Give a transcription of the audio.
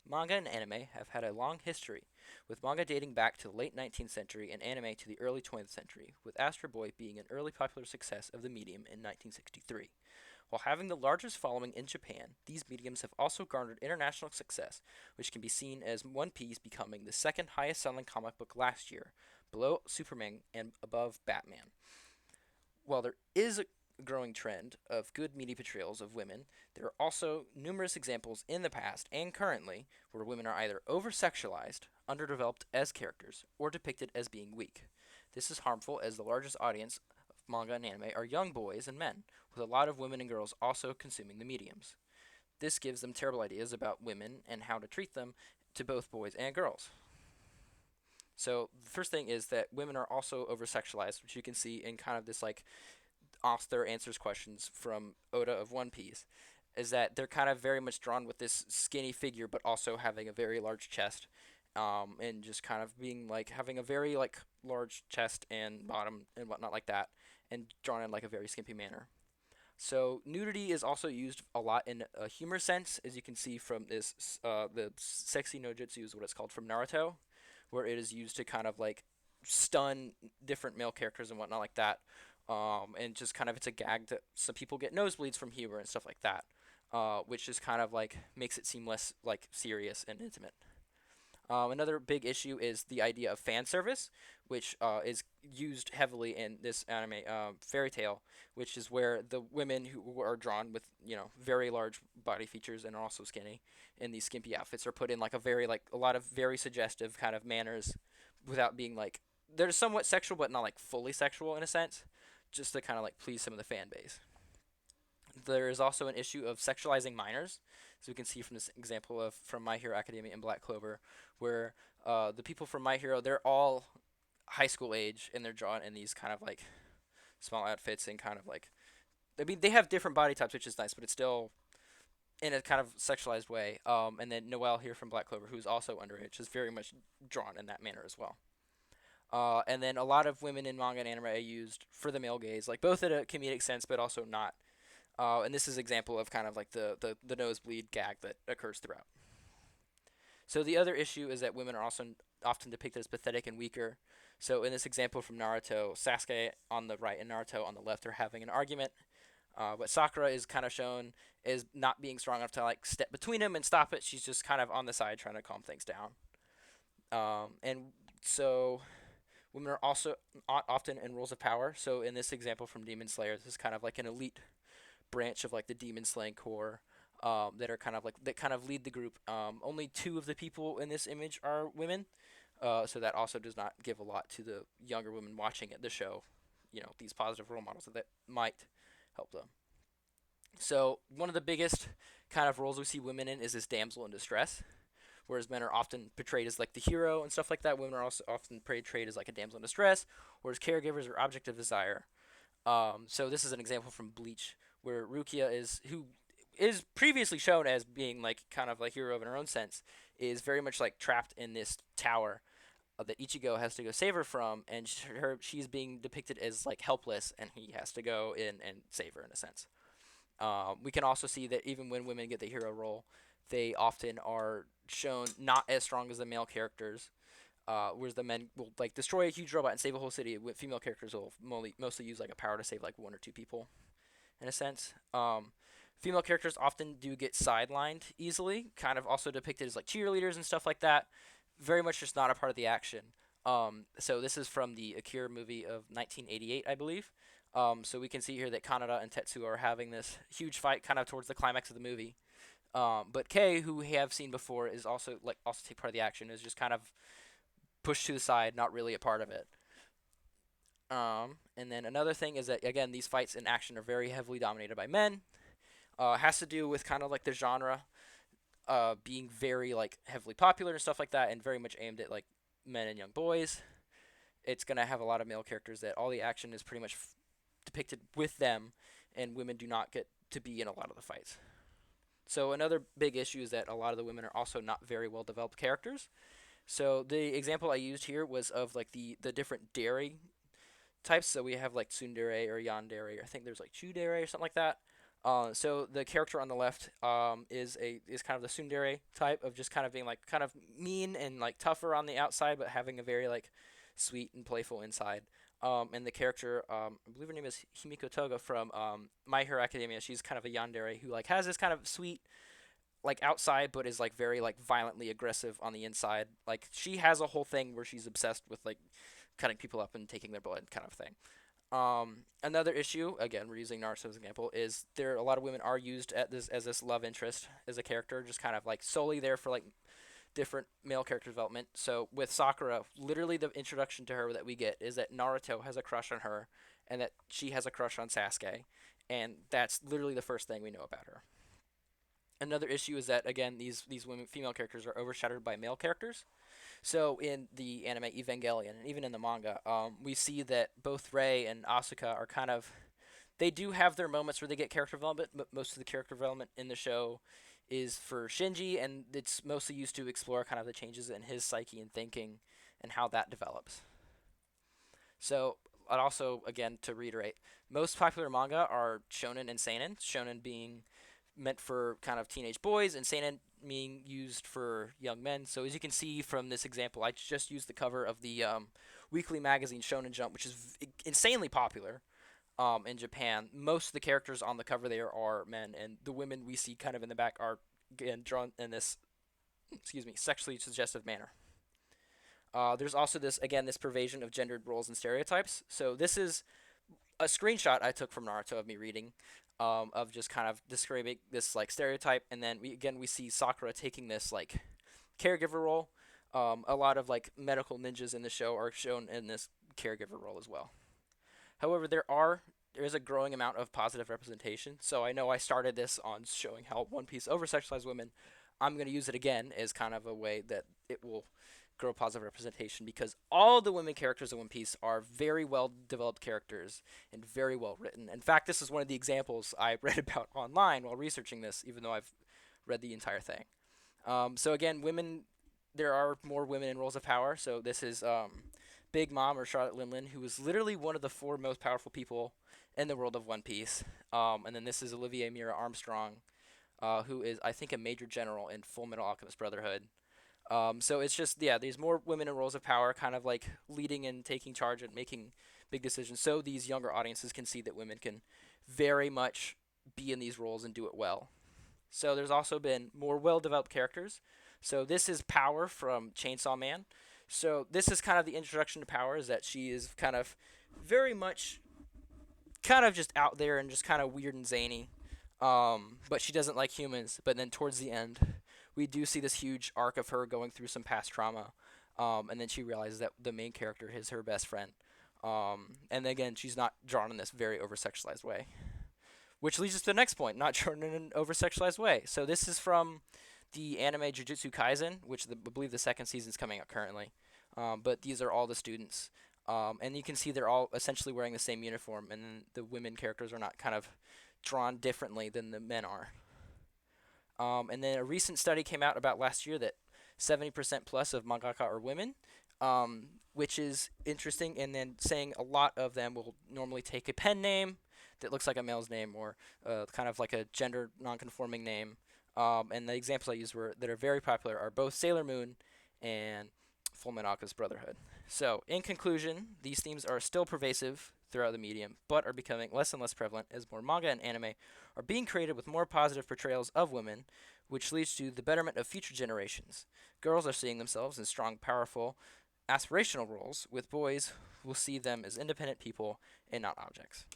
Manga and anime have had a long history, with manga dating back to the late 19th century and anime to the early 20th century, with Astro Boy being an early popular success of the medium in 1963. While having the largest following in Japan, these mediums have also garnered international success, which can be seen as One Piece becoming the second highest selling comic book last year, below Superman and above Batman. While there is a growing trend of good media portrayals of women, there are also numerous examples in the past and currently where women are either over sexualized, underdeveloped as characters, or depicted as being weak. This is harmful as the largest audience of manga and anime are young boys and men, with a lot of women and girls also consuming the mediums. This gives them terrible ideas about women and how to treat them to both boys and girls. So the first thing is that women are also over sexualized, which you can see in kind of this like author answers questions from Oda of One Piece, is that they're kind of very much drawn with this skinny figure, but also having a very large chest, and just kind of being like having a very like large chest and bottom and whatnot like that, and drawn in like a very skimpy manner. So nudity is also used a lot in a humor sense, as you can see from this the sexy no jutsu is what it's called from Naruto, where it is used to kind of like stun different male characters and whatnot like that. And just kind of it's a gag that some people get nosebleeds from humor and stuff like that, which just kind of like makes it seem less like serious and intimate. Another big issue is the idea of fan service, which is used heavily in this anime Fairy Tail, which is where the women who are drawn with very large body features and are also skinny in these skimpy outfits are put in like a lot of very suggestive kind of manners, without being like they're somewhat sexual but not like fully sexual in a sense, just to kind of like please some of the fan base. There is also an issue of sexualizing minors, as we can see from this example of from My Hero Academia and Black Clover, where the people from My Hero they're all high school age and they're drawn in these kind of like small outfits and kind of like I mean they have different body types, which is nice, but it's still in a kind of sexualized way. And then Noelle here from Black Clover, who's also underage, is very much drawn in that manner as well. And then a lot of women in manga and anime are used for the male gaze, like both in a comedic sense, but also not. And this is an example of kind of like the nosebleed gag that occurs throughout. So the other issue is that women are also often depicted as pathetic and weaker. So in this example from Naruto, Sasuke on the right and Naruto on the left are having an argument. But Sakura is kind of shown as not being strong enough to like step between them and stop it. She's just kind of on the side trying to calm things down. And so women are also often in roles of power. So in this example from Demon Slayer, this is kind of like an elite branch of like the demon slaying corps, that are kind of like that kind of lead the group. Only two of the people in this image are women, so that also does not give a lot to the younger women watching it, the show. These positive role models that might help them. So one of the biggest kind of roles we see women in is this damsel in distress, whereas men are often portrayed as like the hero and stuff like that. Women are also often portrayed as like a damsel in distress, whereas caregivers are object of desire. So this is an example from Bleach, where Rukia is who is previously shown as being like kind of like hero in her own sense, is very much like trapped in this tower that Ichigo has to go save her from, and she's being depicted as like helpless, and he has to go in and save her in a sense. We can also see that even when women get the hero role, they often are shown not as strong as the male characters, whereas the men will like destroy a huge robot and save a whole city. With female characters will mostly use like a power to save like one or two people, in a sense. Female characters often do get sidelined easily, kind of also depicted as like cheerleaders and stuff like that. Very much just not a part of the action. So this is from the Akira movie of 1988, I believe. So we can see here that Kaneda and Tetsuo are having this huge fight, kind of towards the climax of the movie. But Kei, who we have seen before, is also take part of the action, is just kind of pushed to the side, not really a part of it. And then another thing is that again, these fights in action are very heavily dominated by men. Has to do with kind of like the genre being very like heavily popular and stuff like that, and very much aimed at like men and young boys. It's gonna have a lot of male characters that all the action is pretty much depicted with them, and women do not get to be in a lot of the fights. So another big issue is that a lot of the women are also not very well developed characters. So the example I used here was of like the different dairy types. So we have like tsundere or yandere. I think there's like chudere or something like that. So the character on the left is kind of the tsundere type of just kind of being like kind of mean and like tougher on the outside, but having a very like sweet and playful inside. And the character, I believe her name is Himiko Toga from My Hero Academia. She's kind of a yandere who like has this kind of sweet like outside, but is like very like violently aggressive on the inside. Like she has a whole thing where she's obsessed with like cutting people up and taking their blood kind of thing. Another issue, again, we're using Naruto as an example, is there a lot of women are used at this as this love interest as a character, just kind of like solely there for like different male character development. So with Sakura, literally the introduction to her that we get is that Naruto has a crush on her, and that she has a crush on Sasuke, and that's literally the first thing we know about her. Another issue is that again these women female characters are overshadowed by male characters. So in the anime Evangelion and even in the manga, we see that both Rei and Asuka are kind of they do have their moments where they get character development, but most of the character development in the show is for Shinji, and it's mostly used to explore kind of the changes in his psyche and thinking and how that develops. So, I'd also, again, to reiterate, most popular manga are shonen and seinen. Shonen being meant for kind of teenage boys, and seinen being used for young men. So, as you can see from this example, I just used the cover of the weekly magazine Shonen Jump, which is insanely popular in Japan. Most of the characters on the cover there are men, and the women we see kind of in the back are again drawn in this, excuse me, sexually suggestive manner. There's also this again this pervasion of gendered roles and stereotypes. So this is a screenshot I took from Naruto of me reading, of just kind of describing this like stereotype, and then we see Sakura taking this like caregiver role. A lot of like medical ninjas in the show are shown in this caregiver role as well. However, there is a growing amount of positive representation. So I know I started this on showing how One Piece over sexualized women. I'm going to use it again as kind of a way that it will grow positive representation because all the women characters in One Piece are very well developed characters and very well written. In fact, this is one of the examples I read about online while researching this, even though I've read the entire thing. So again, women, there are more women in roles of power. So this is Big Mom or Charlotte Linlin, who is literally one of the four most powerful people in the world of One Piece. And then this is Olivia Mira Armstrong, who is, I think, a major general in Full Metal Alchemist Brotherhood. So it's just, yeah, there's more women in roles of power, kind of like leading and taking charge and making big decisions. So these younger audiences can see that women can very much be in these roles and do it well. So there's also been more well developed characters. So this is Power from Chainsaw Man. So this is kind of the introduction to Power, is that she is kind of very much kind of just out there and just kind of weird and zany. But she doesn't like humans. But then towards the end, we do see this huge arc of her going through some past trauma. And then she realizes that the main character is her best friend. And again, she's not drawn in this very over sexualized way. Which leads us to the next point, not drawn in an over sexualized way. So this is from the anime Jujutsu Kaisen, which I believe the second season is coming out currently. But these are all the students. And you can see they're all essentially wearing the same uniform, and then the women characters are not kind of drawn differently than the men are. And then a recent study came out about last year that 70% plus of mangaka are women, which is interesting. And then saying a lot of them will normally take a pen name that looks like a male's name, or kind of like a gender non-conforming name. And the examples I used were that are very popular are both Sailor Moon and Fullmetal Alchemist Brotherhood. So, in conclusion, these themes are still pervasive throughout the medium, but are becoming less and less prevalent as more manga and anime are being created with more positive portrayals of women, which leads to the betterment of future generations. Girls are seeing themselves in strong, powerful, aspirational roles, with boys will see them as independent people and not objects.